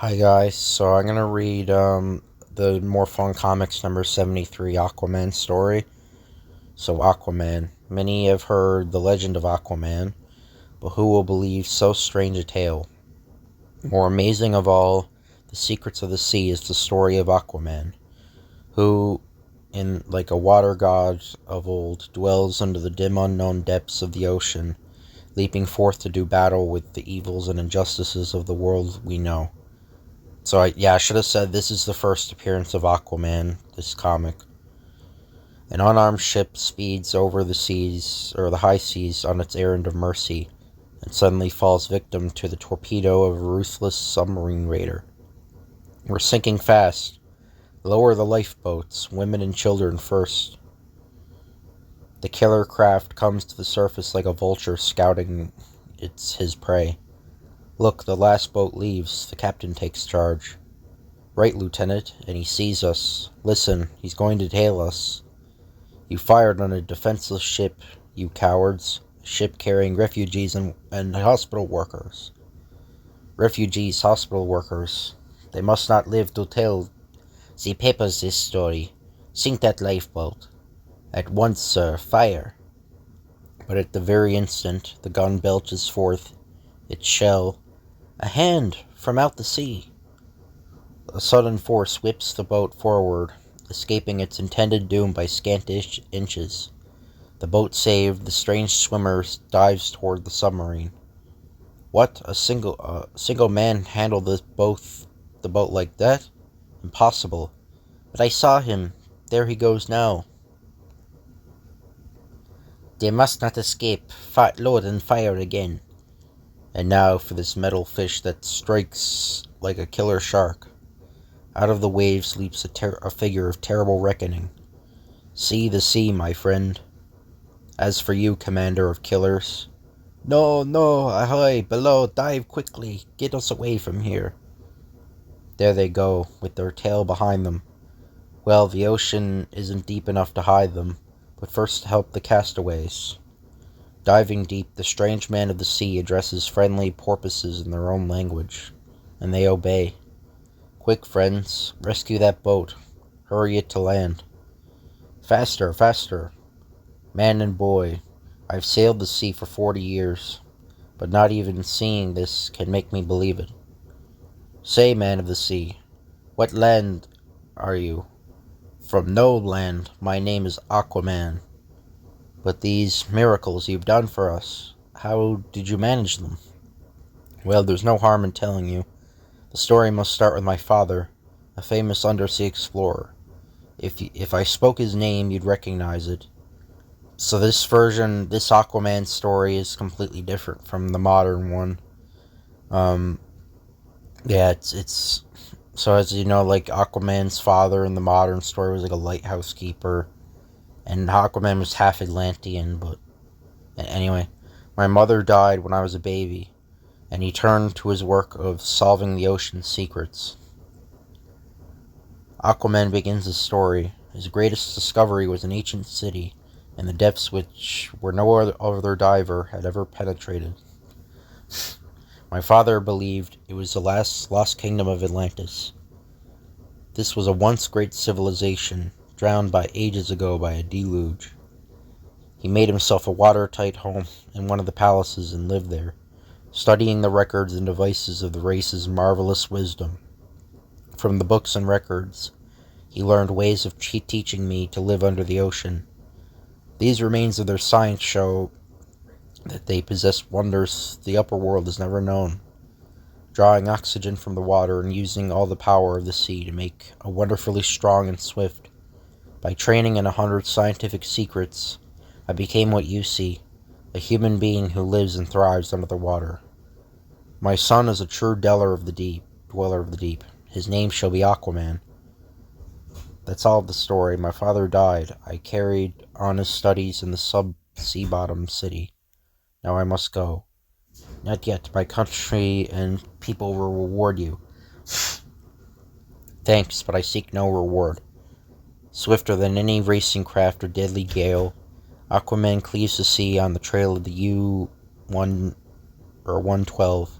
Hi guys, so I'm gonna read the more fun comics number 73 Aquaman story. So Aquaman. Many have heard the legend of Aquaman, but who will believe so strange a tale? More amazing of all, the secrets of the sea is the story of Aquaman, who, in like a water god of old, dwells under the dim unknown depths of the ocean, leaping forth to do battle with the evils and injustices of the world we know. So I should have said this is the first appearance of Aquaman, this comic. An unarmed ship speeds over the seas, or the high seas, on its errand of mercy, and suddenly falls victim to the torpedo of a ruthless submarine raider. We're sinking fast. Lower the lifeboats, women and children first. The killer craft comes to the surface like a vulture scouting his prey. Look, the last boat leaves. The captain takes charge. Right, Lieutenant, and he sees us. Listen, he's going to tail us. You fired on a defenseless ship, you cowards. A ship carrying refugees and hospital workers. Refugees, hospital workers. They must not live to tell the papers this story. Sink that lifeboat. At once, sir, fire. But at the very instant, the gun belches forth its shell. A hand from out the sea. A sudden force whips the boat forward, escaping its intended doom by scant inches. The boat saved, the strange swimmer dives toward the submarine. What? A single man handled the boat like that? Impossible. But I saw him. There he goes now. They must not escape. Load and fire again. And now for this metal fish that strikes like a killer shark. Out of the waves leaps a figure of terrible reckoning. See the sea, my friend. As for you, commander of killers. No, no, ahoy, below, dive quickly, get us away from here. There they go, with their tail behind them. Well, the ocean isn't deep enough to hide them, but first help the castaways. Diving deep, the strange man of the sea addresses friendly porpoises in their own language, and they obey. Quick, friends, rescue that boat. Hurry it to land. Faster, faster. Man and boy, I've sailed the sea for 40 years, but not even seeing this can make me believe it. Say, man of the sea, what land are you? From no land. My name is Aquaman. But these miracles you've done for us, how did you manage them? Well, there's no harm in telling you. The story must start with my father, a famous undersea explorer. If I spoke his name, you'd recognize it. So this Aquaman story is completely different from the modern one. Um, yeah, it's so as you know, like Aquaman's father in the modern story was like a lighthouse keeper, and Aquaman was half Atlantean. But anyway, my mother died when I was a baby, and he turned to his work of solving the ocean's secrets. Aquaman begins his story. His greatest discovery was an ancient city, in the depths where no other diver had ever penetrated. My father believed it was the last lost kingdom of Atlantis. This was a once great civilization, drowned ages ago by a deluge. He made himself a watertight home in one of the palaces and lived there, studying the records and devices of the race's marvelous wisdom. From the books and records, he learned ways of teaching me to live under the ocean. These remains of their science show that they possess wonders the upper world has never known, drawing oxygen from the water and using all the power of the sea to make a wonderfully strong and swift. By training in 100 scientific secrets, I became what you see, a human being who lives and thrives under the water. My son is a true dweller of the deep. His name shall be Aquaman. That's all of the story. My father died. I carried on his studies in the sub-sea bottom city. Now I must go. Not yet. My country and people will reward you. Thanks, but I seek no reward. Swifter than any racing craft or deadly gale, Aquaman cleaves the sea on the trail of the U-1 or 112.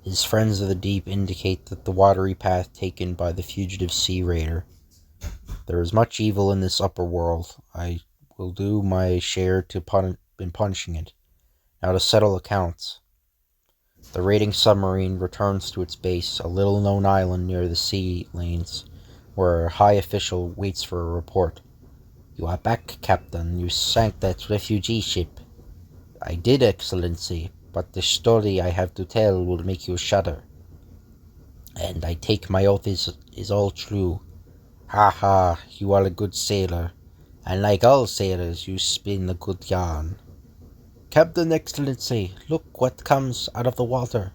His friends of the deep indicate that the watery path taken by the fugitive sea raider. There is much evil in this upper world. I will do my share in punishing it. Now to settle accounts. The raiding submarine returns to its base, a little-known island near the sea lanes, where a high official waits for a report. "You are back, Captain. You sank that refugee ship." "I did, Excellency, but the story I have to tell will make you shudder." "And I take my oath is all true." "Ha ha, you are a good sailor, and like all sailors you spin a good yarn." "Captain, Excellency, look what comes out of the water."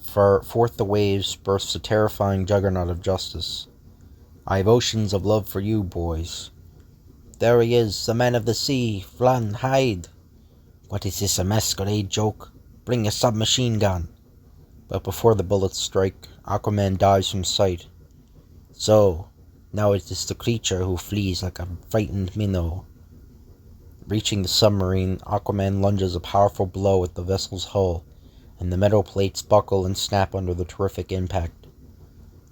Forth the waves bursts a terrifying juggernaut of justice. "I've oceans of love for you, boys." "There he is, the man of the sea. Run, hide." "What is this, a masquerade joke? Bring a submachine gun." But before the bullets strike, Aquaman dives from sight. So, now it is the creature who flees like a frightened minnow. Reaching the submarine, Aquaman lunges a powerful blow at the vessel's hull, and the metal plates buckle and snap under the terrific impact.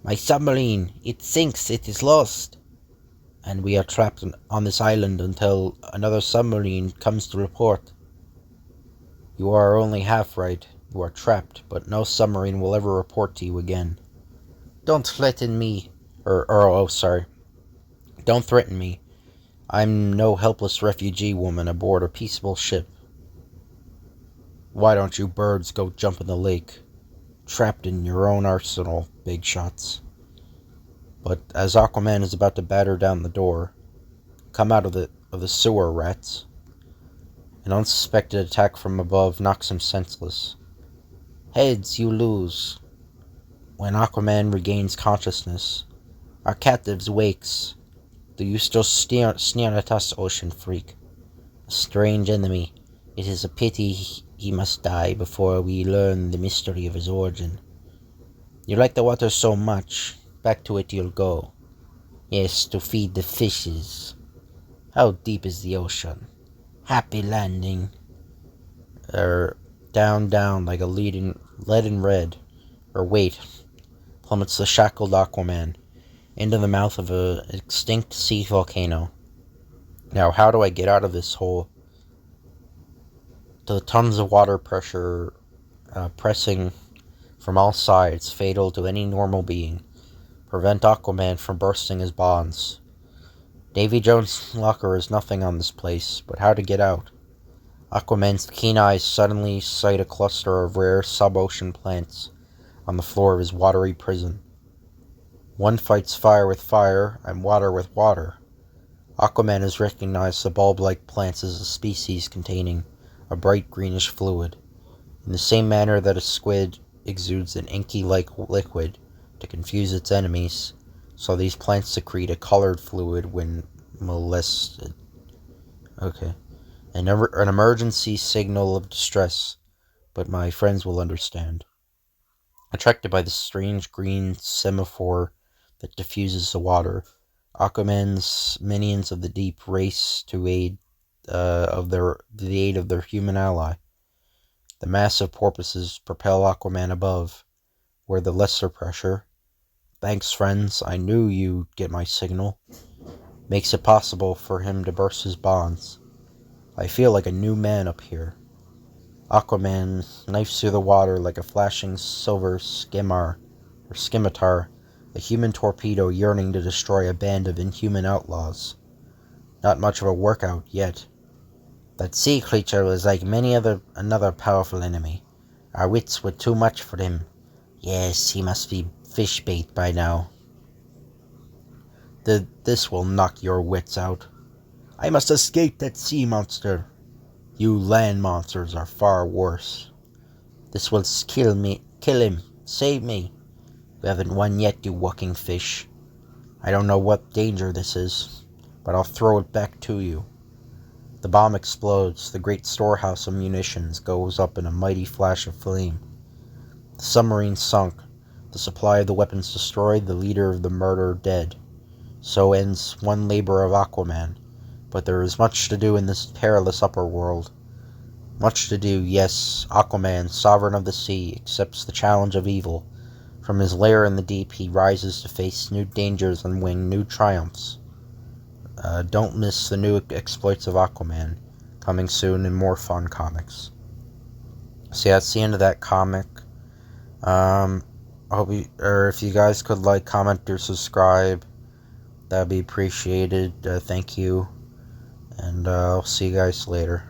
"My submarine! It sinks! It is lost!" "And we are trapped on this island until another submarine comes to report." "You are only half right. You are trapped, but no submarine will ever report to you again." "Don't threaten me. Sorry. Don't threaten me. I'm no helpless refugee woman aboard a peaceable ship." "Why don't you birds go jump in the lake? Trapped in your own arsenal, big shots." But as Aquaman is about to batter down the door, "Come out of the sewer, rats." An unsuspected attack from above knocks him senseless. "Heads, you lose." When Aquaman regains consciousness, our captive wakes. "Do you still sneer at us, ocean freak? A strange enemy. It is a pity he must die before we learn the mystery of his origin. You like the water so much, back to it you'll go. Yes, to feed the fishes. How deep is the ocean? Happy landing." Down like a leaden red, weight, plummets the shackled Aquaman into the mouth of an extinct sea volcano. Now, how do I get out of this hole? The tons of water pressure pressing from all sides, fatal to any normal being, prevent Aquaman from bursting his bonds. Davy Jones' locker is nothing on this place, but how to get out? Aquaman's keen eyes suddenly sight a cluster of rare sub-ocean plants on the floor of his watery prison. One fights fire with fire and water with water. Aquaman has recognized the bulb-like plants as a species containing a bright greenish fluid, in the same manner that a squid exudes an inky-like liquid to confuse its enemies, so these plants secrete a colored fluid when molested. Okay. An emergency signal of distress, but my friends will understand. Attracted by the strange green semaphore that diffuses the water, Aquaman's minions of the deep race to the aid of their human ally. The massive porpoises propel Aquaman above, where the lesser pressure, "Thanks, friends, I knew you'd get my signal," makes it possible for him to burst his bonds. I feel like a new man up here. Aquaman knifes through the water like a flashing silver scimitar, a human torpedo yearning to destroy a band of inhuman outlaws. Not much of a workout yet. That sea creature was like another powerful enemy. Our wits were too much for him. Yes, he must be fish bait by now. This will knock your wits out. I must escape that sea monster. You land monsters are far worse. This will kill him, save me. We haven't won yet, you walking fish. I don't know what danger this is, but I'll throw it back to you. The bomb explodes. The great storehouse of munitions goes up in a mighty flash of flame. The submarine sunk. The supply of the weapons destroyed. The leader of the murder dead. So ends one labor of Aquaman. But there is much to do in this perilous upper world. Much to do, yes, Aquaman, sovereign of the sea, accepts the challenge of evil. From his lair in the deep, he rises to face new dangers and win new triumphs. Don't miss the new exploits of Aquaman, coming soon in more fun comics. So yeah, that's the end of that comic. I hope you, or if you guys could like, comment, or subscribe, that'd be appreciated. Thank you, and I'll see you guys later.